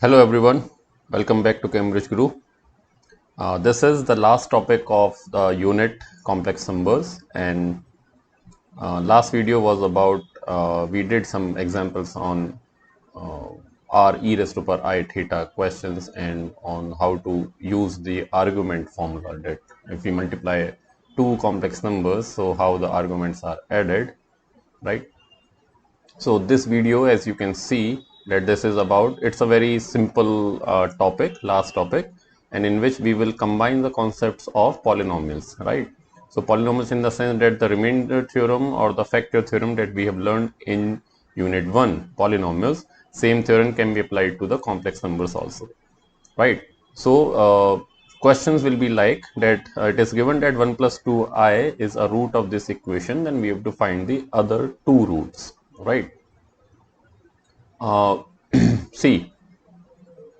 Hello everyone, welcome back to Cambridge Guru. This is the last topic of the unit complex numbers, and last video was about we did some examples on uh, r e raised to power I theta questions and on how to use the argument formula that if we multiply two complex numbers, so how the arguments are added, right? So this video, as you can see, that this is about, it's a very simple topic, last topic, and in which we will combine the concepts of polynomials, right? So polynomials in the sense that the remainder theorem or the factor theorem that we have learned in unit 1, polynomials, same theorem can be applied to the complex numbers also, right? So questions will be like that it is given that 1 plus 2i is a root of this equation, then we have to find the other two roots, right? Uh, see,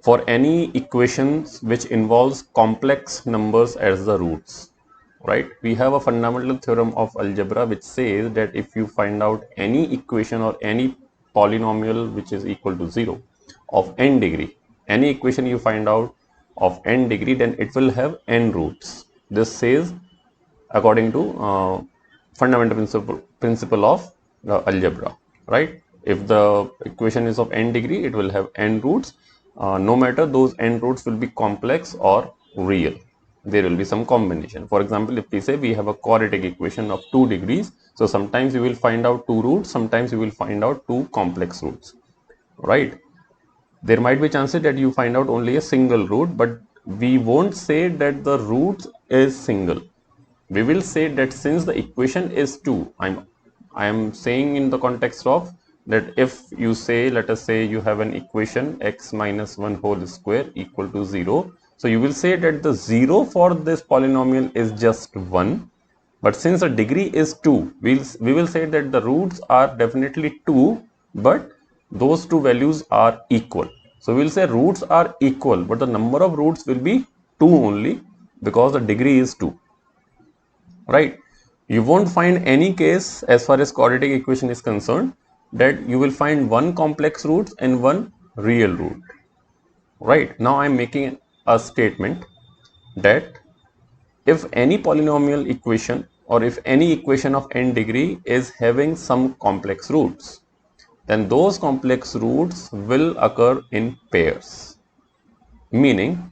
for any equations which involves complex numbers as the roots, right? We have a fundamental theorem of algebra which says that if you find out any equation or any polynomial which is equal to 0 of n degree, any equation you find out of n degree, then it will have n roots. This says according to fundamental principle of algebra, right? If the equation is of n degree, it will have n roots. No matter those n roots will be complex or real, there will be some combination. For example, if we say we have a quadratic equation of 2 degrees, so sometimes you will find out two roots, sometimes you will find out two complex roots, right? There might be chances that you find out only a single root, but we won't say that the root is single. We will say that since the equation is 2, I am saying in the context of that if you say, let us say you have an equation x minus 1 whole square equal to 0, so you will say that the 0 for this polynomial is just 1, but since the degree is 2, we will say that the roots are definitely 2, but those two values are equal. So we will say roots are equal, but the number of roots will be 2 only because the degree is 2. Right? You won't find any case as far as quadratic equation is concerned that you will find one complex root and one real root. Right? Now I am making a statement that if any polynomial equation or if any equation of n degree is having some complex roots, then those complex roots will occur in pairs, meaning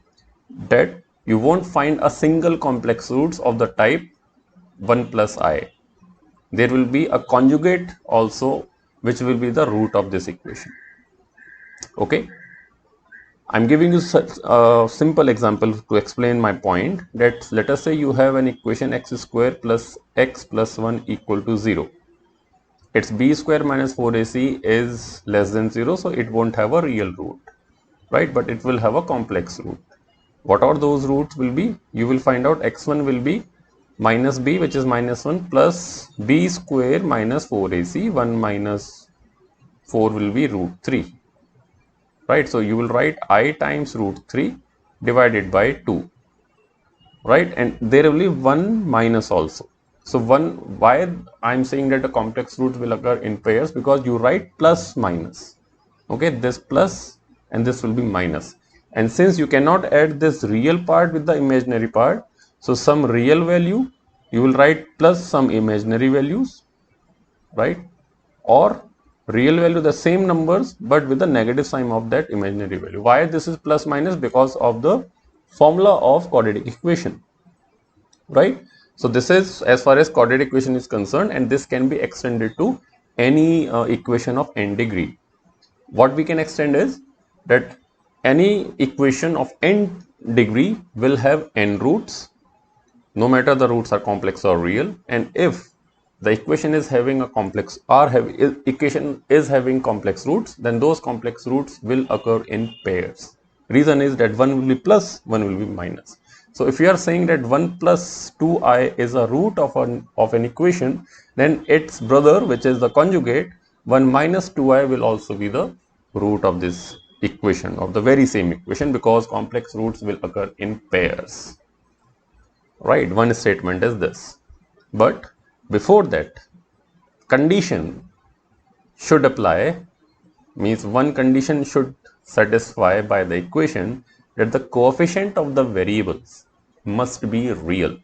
that you won't find a single complex roots of the type 1 plus I. There will be a conjugate also which will be the root of this equation. Okay, I'm giving you such a simple example to explain my point that let us say you have an equation x square plus x plus 1 equal to 0. Its b square minus 4ac is less than 0, so it won't have a real root, right? But it will have a complex root. What are those roots will be? You will find out x1 will be minus b, which is minus 1, plus b square minus 4ac. 1 minus 4 will be root 3, right? So you will write I times root 3 divided by 2, right? And there will be 1 minus also. So why I'm saying that the complex roots will occur in pairs, because you write plus minus. Okay, this plus and this will be minus. And since you cannot add this real part with the imaginary part, so some real value you will write plus some imaginary values, right? Or real value the same numbers but with the negative sign of that imaginary value. Why this is plus minus? Because of the formula of quadratic equation, right? So this is as far as quadratic equation is concerned, and this can be extended to any equation of n degree. What we can extend is that any equation of n degree will have n roots, no matter the roots are complex or real. And if the equation is having a complex equation is having complex roots, then those complex roots will occur in pairs. Reason is that one will be plus, one will be minus. So if you are saying that 1 plus 2i is a root of an equation, then its brother, which is the conjugate, 1 minus 2i will also be the root of this equation, of the very same equation, because complex roots will occur in pairs. Right? One statement is this. But before that, condition should apply, means one condition should satisfy by the equation that the coefficient of the variables must be real,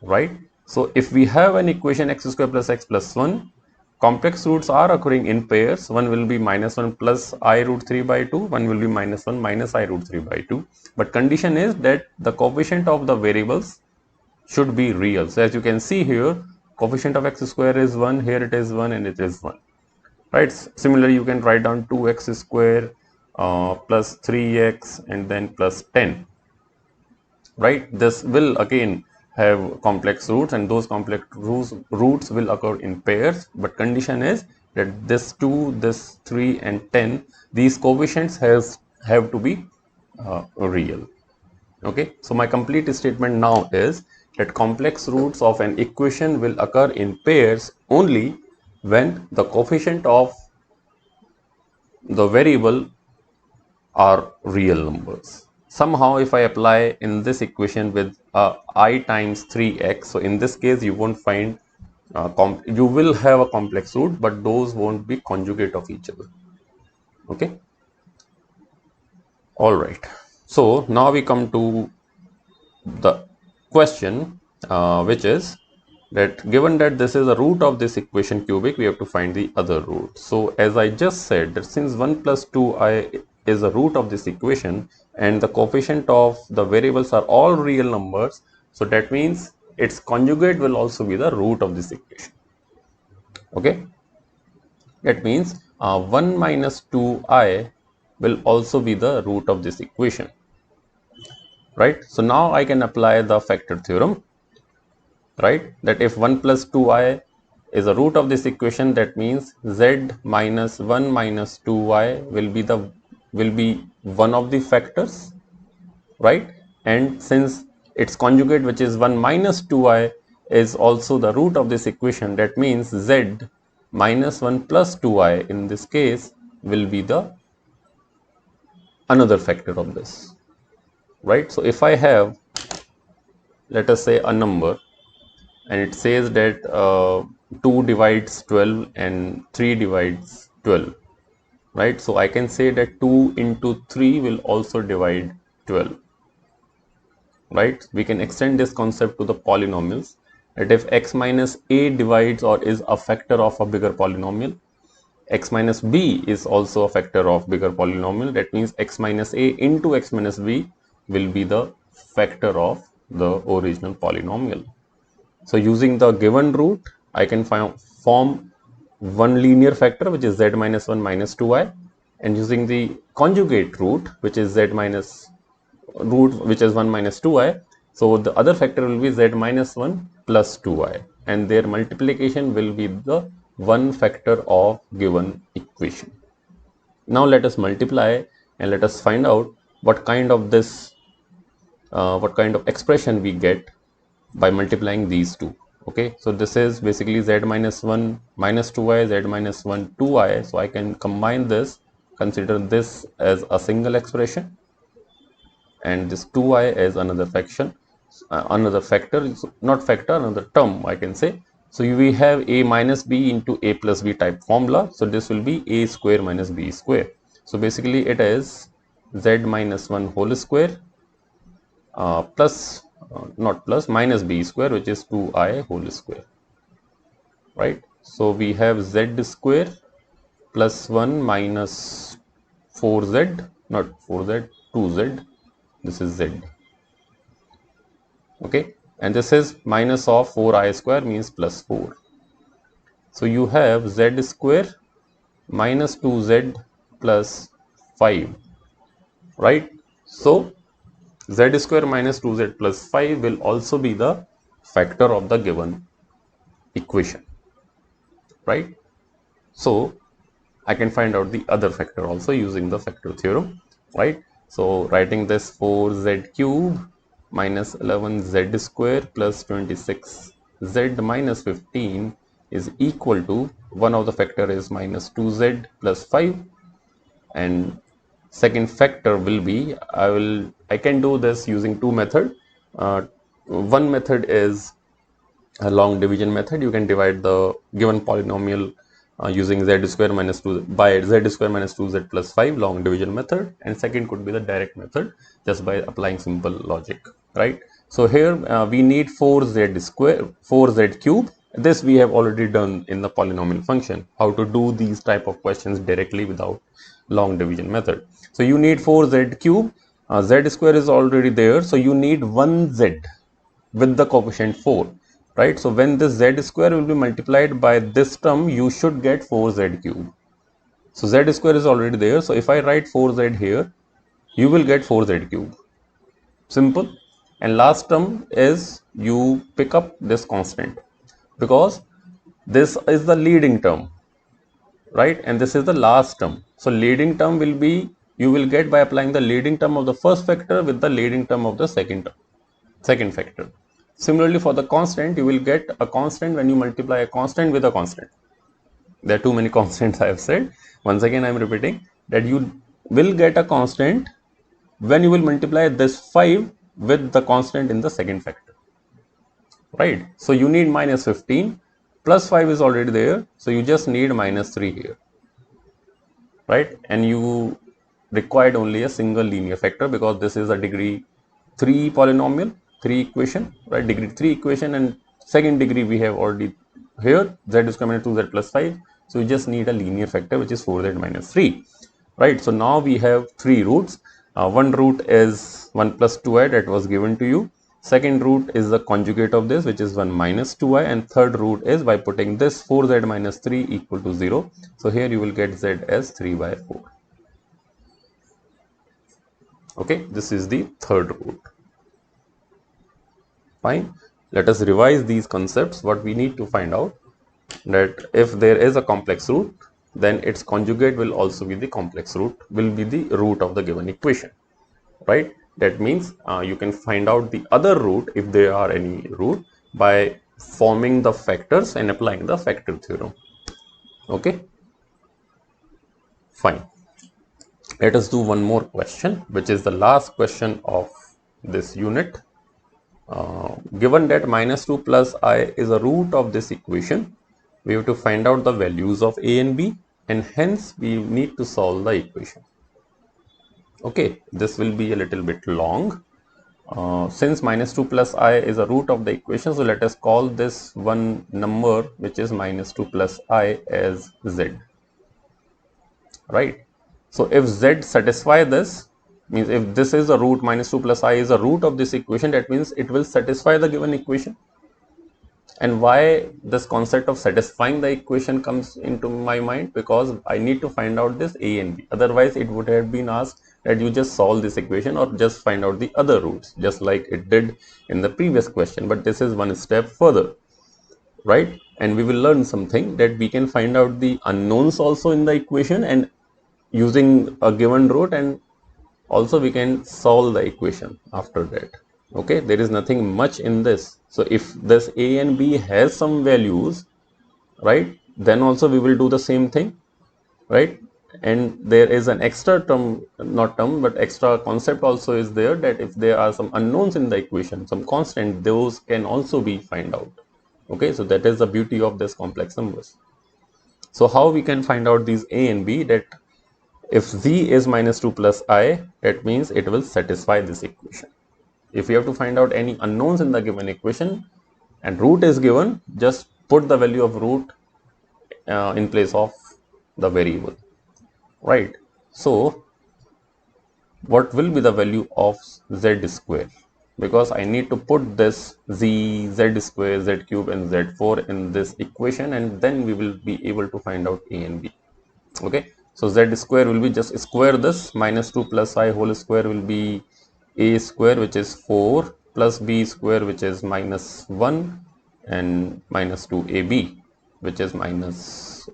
right? So if we have an equation x square plus x plus 1, complex roots are occurring in pairs. One will be minus 1 plus I root 3 by 2, one will be minus 1 minus I root 3 by 2. But condition is that the coefficient of the variables should be real. So as you can see here, coefficient of x square is 1, here it is 1 and it is 1. Right? Similarly, you can write down 2x square plus 3x and then plus 10. Right? This will again have complex roots, and those complex roots will occur in pairs, but condition is that this 2, this 3 and 10, these coefficients have to be real. Okay, so my complete statement now is that complex roots of an equation will occur in pairs only when the coefficient of the variable are real numbers. Somehow if I apply in this equation with I times 3x, so in this case you won't find you will have a complex root, but those won't be conjugate of each other. Okay, all right. So now we come to the question, which is that given that this is the root of this equation cubic, we have to find the other root. So as I just said, that since 1 plus 2i is the root of this equation and the coefficient of the variables are all real numbers, so that means its conjugate will also be the root of this equation. Okay, that means 1 minus 2i will also be the root of this equation, right? So now I can apply the factor theorem, right? That if 1 plus 2i is a root of this equation, that means z minus 1 minus 2y will be one of the factors, right? And since its conjugate, which is 1 minus 2y, is also the root of this equation, that means z minus 1 plus 2y in this case will be the another factor of this, right? So if I have, let us say, a number and it says that 2 divides 12 and 3 divides 12, right? So I can say that 2 into 3 will also divide 12, right? We can extend this concept to the polynomials, that if x minus a divides or is a factor of a bigger polynomial, x minus b is also a factor of bigger polynomial, that means x minus a into x minus b will be the factor of the original polynomial. So using the given root, I can form one linear factor, which is z minus 1 minus 2i, and using the conjugate root, which is z minus root, which is 1 minus 2i, so the other factor will be z minus 1 plus 2i, and their multiplication will be the one factor of given equation. Now let us multiply and let us find out what kind of expression we get by multiplying these two. Okay, so this is basically z minus 1 minus 2i, z minus 1 2i. So I can combine this, consider this as a single expression and this 2i as another fraction, another factor, not factor, another term I can say. So we have a minus b into a plus b type formula. So this will be a square minus b square. So basically it is z minus 1 whole square plus not plus, minus b square, which is 2i whole square, right? So we have z square plus 1 minus 4z, not 4z, 2z, this is z. Okay, and this is minus of 4i square means plus 4. So you have z square minus 2z plus 5, right? So z square minus 2z plus 5 will also be the factor of the given equation, right? So I can find out the other factor also using the factor theorem, right? So writing this 4z cube minus 11z square plus 26z minus 15 is equal to, one of the factor is minus 2z plus 5, and second factor will be, I can do this using two methods. One method is a long division method. You can divide the given polynomial using z square minus 2 by z square minus 2z plus 5 long division method, and second could be the direct method just by applying simple logic, right? So here we need 4z square 4z cube. This we have already done in the polynomial function, how to do these type of questions directly without long division method. So you need 4z cube, z square is already there, so you need 1z with the coefficient 4, right? So when this z square will be multiplied by this term, you should get 4z cube. So z square is already there, so if I write 4z here, you will get 4z cube. Simple. And last term is you pick up this constant, because this is the leading term, right? And this is the last term. So leading term will be, you will get by applying the leading term of the first factor with the leading term of the second factor. Similarly, for the constant, you will get a constant when you multiply a constant with a constant. There are too many constants I have said. Once again, I am repeating that you will get a constant when you will multiply this 5 with the constant in the second factor, right? So you need minus 15, plus 5 is already there, so you just need minus 3 here, right? And you required only a single linear factor, because this is a degree 3 polynomial, 3 equation, right? Degree 3 equation, and second degree we have already here, z square minus 2z plus 5. So you just need a linear factor, which is 4z minus 3, right? So now we have 3 roots. One root is 1 plus 2i that was given to you. Second root is the conjugate of this, which is 1 minus 2i, and third root is by putting this 4z minus 3 equal to 0. So here you will get z as 3 by 4. Okay, this is the third root. Fine. Let us revise these concepts. What we need to find out, that if there is a complex root, then its conjugate will also be the complex root, will be the root of the given equation, right? That means you can find out the other root, if there are any root, by forming the factors and applying the factor theorem. Okay, fine. Let us do one more question, which is the last question of this unit. Given that minus 2 plus I is a root of this equation, we have to find out the values of a and b, and hence we need to solve the equation. Okay, this will be a little bit long. Since minus 2 plus I is a root of the equation, so let us call this one number, which is minus 2 plus I, as z, right? So if z satisfy this, means if this is a root, minus 2 plus I is a root of this equation, that means it will satisfy the given equation. And why this concept of satisfying the equation comes into my mind? Because I need to find out this a and b. Otherwise, it would have been asked that you just solve this equation or just find out the other roots, just like it did in the previous question. But this is one step further, right? And we will learn something, that we can find out the unknowns also in the equation and using a given root, and also we can solve the equation after that. Okay, there is nothing much in this. So if this a and b has some values, right, then also we will do the same thing, right? And there is an extra term, not term, but extra concept also is there, that if there are some unknowns in the equation, some constant, those can also be find out. Okay, so that is the beauty of this complex numbers. So how we can find out these a and b? That if z is minus 2 plus I, that means it will satisfy this equation. If you have to find out any unknowns in the given equation and root is given, just put the value of root in place of the variable, right? So what will be the value of z square? Because I need to put this z square, z cube, and z4 in this equation, and then we will be able to find out a and b. Okay, so z square will be, just square this, minus 2 plus I whole square will be a square, which is 4, plus b square, which is minus 1, and minus 2ab, which is minus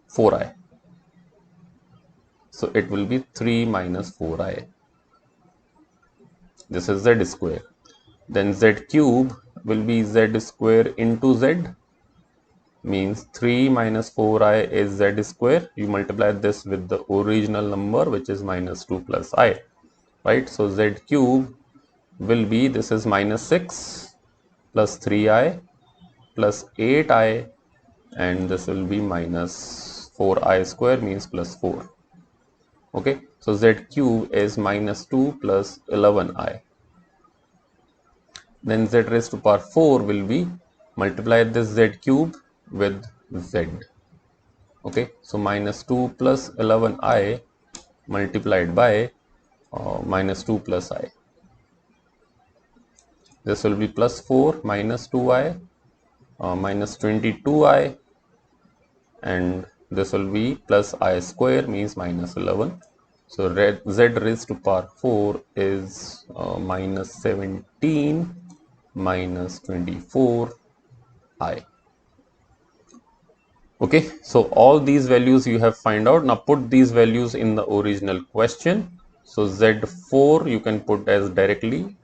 4i. So it will be 3 minus 4i. This is z square. Then z cube will be z square into z, means 3 minus 4i is z square. You multiply this with the original number, which is minus 2 plus I, right? So z cube will be, this is minus 6 plus 3i plus 8i, and this will be minus 4i square means plus 4. Okay, so z cube is minus 2 plus 11i. Then z raised to power 4 will be, multiply this z cube with z. Okay, so minus 2 plus 11i multiplied by minus 2 plus I. This will be plus 4 minus 2i minus 22i, and this will be plus I square means minus 11. So z raised to power 4 is minus 17 minus 24i. Okay, so all these values you have find out. Now put these values in the original question. So z4 you can put as directly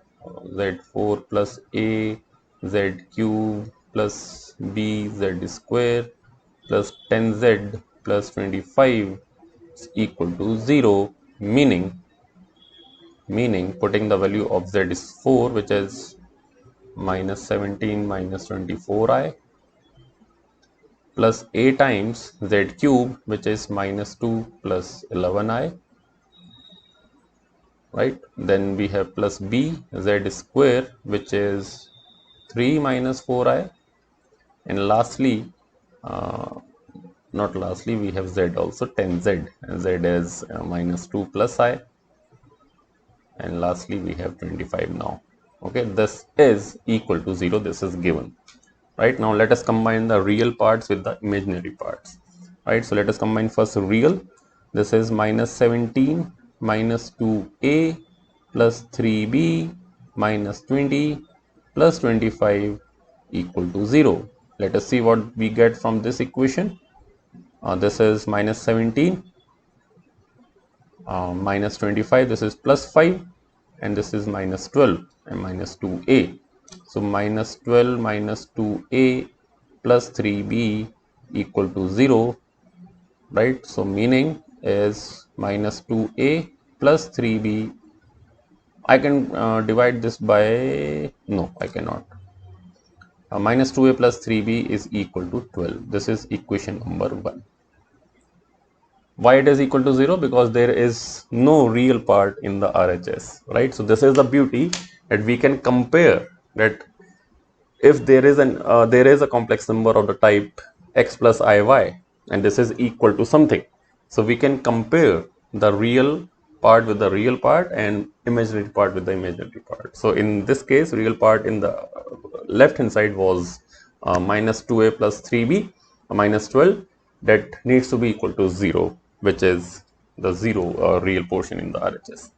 z4 plus a z cube plus b z square plus 10z plus 25 is equal to 0, meaning putting the value of z is 4, which is minus 17 minus 24i, plus a times z cube, which is minus 2 plus 11i, right? Then we have plus b z square, which is 3 minus 4i, and lastly, not lastly, we have z also, 10z, and z is minus 2 plus I, and lastly we have 25 now. Okay, this is equal to 0, this is given. Right, now let us combine the real parts with the imaginary parts. Right, so let us combine first real. This is minus 17 minus 2a plus 3b minus 20 plus 25 equal to 0. Let us see what we get from this equation. This is minus 17 minus 25, this is plus 5, and this is minus 12 and minus 2a. So minus 12 minus 2a plus 3b equal to 0, right? So meaning is minus 2a plus 3b. I can divide this by, no, I cannot. Minus 2a plus 3b is equal to 12. This is equation number 1. Why it is equal to 0? Because there is no real part in the RHS, right? So this is the beauty, that we can compare that if there is a complex number of the type x plus iy, and this is equal to something, so we can compare the real part with the real part and imaginary part with the imaginary part. So in this case, real part in the left hand side was minus 2a plus 3b minus 12, that needs to be equal to 0, which is the 0 real portion in the RHS.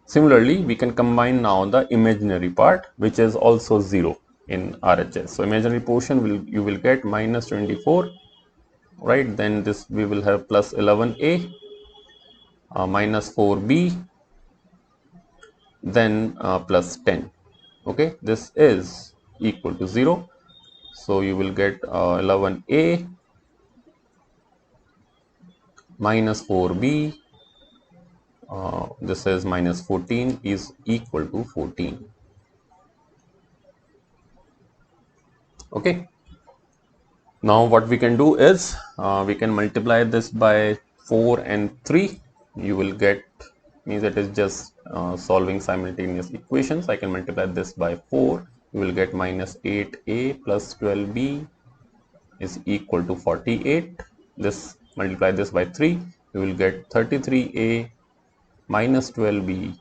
Similarly, we can combine now the imaginary part, which is also 0 in RHS. So imaginary portion you will get minus 24, right? Then this we will have plus 11a minus 4b, then plus 10. Okay, this is equal to 0. So you will get 11a minus 4b, this is minus 14, is equal to 14. Okay, now what we can do is we can multiply this by 4 and 3. You will get, means it is just solving simultaneous equations. I can multiply this by 4. You will get minus 8a plus 12b is equal to 48. This, multiply this by 3, you will get 33a minus 12b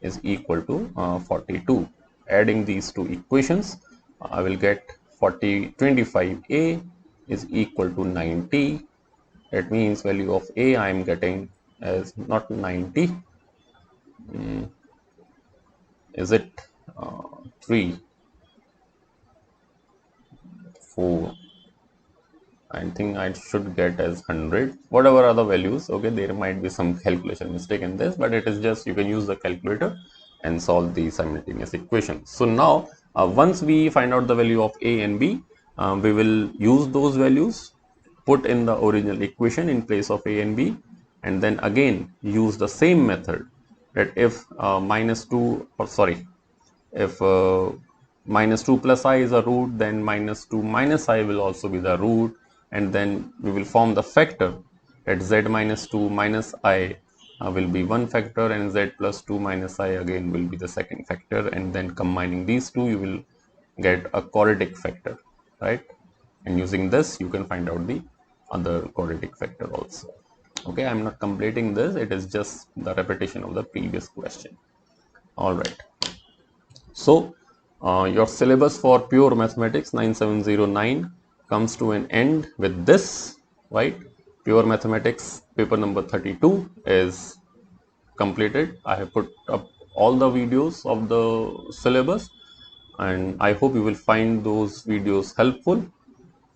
is equal to 42. Adding these two equations, I will get 25a is equal to 90. That means value of a I am getting as not 90. Is it 3, 4? I think I should get as 100. Whatever are the values, okay, there might be some calculation mistake in this, but it is just, you can use the calculator and solve the simultaneous equations. So now once we find out the value of a and b, we will use those values, put in the original equation in place of a and b, and then again use the same method, that if if minus 2 plus I is a root, then minus 2 minus I will also be the root. and then we will form the factor that z minus 2 minus I will be one factor, and z plus 2 minus I again will be the second factor, and then combining these two you will get a quadratic factor, right? And using this you can find out the other quadratic factor also. Okay, I'm not completing this, it is just the repetition of the previous question. All right, so your syllabus for pure mathematics 9709 comes to an end with this, right? Pure mathematics paper number 32 is completed. I have put up all the videos of the syllabus, and I hope you will find those videos helpful,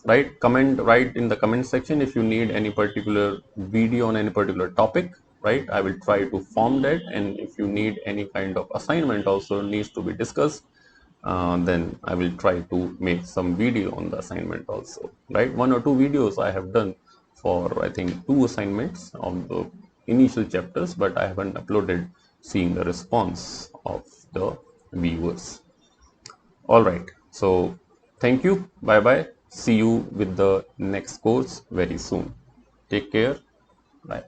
right? Write in the comment section if you need any particular video on any particular topic, right? I will try to form that, and if you need any kind of assignment also needs to be discussed, then I will try to make some video on the assignment also, right? One or two videos I have done for I think 2 assignments of the initial chapters, but I haven't uploaded seeing the response of the viewers. All right, so thank you, bye bye, see you with the next course very soon. Take care, bye.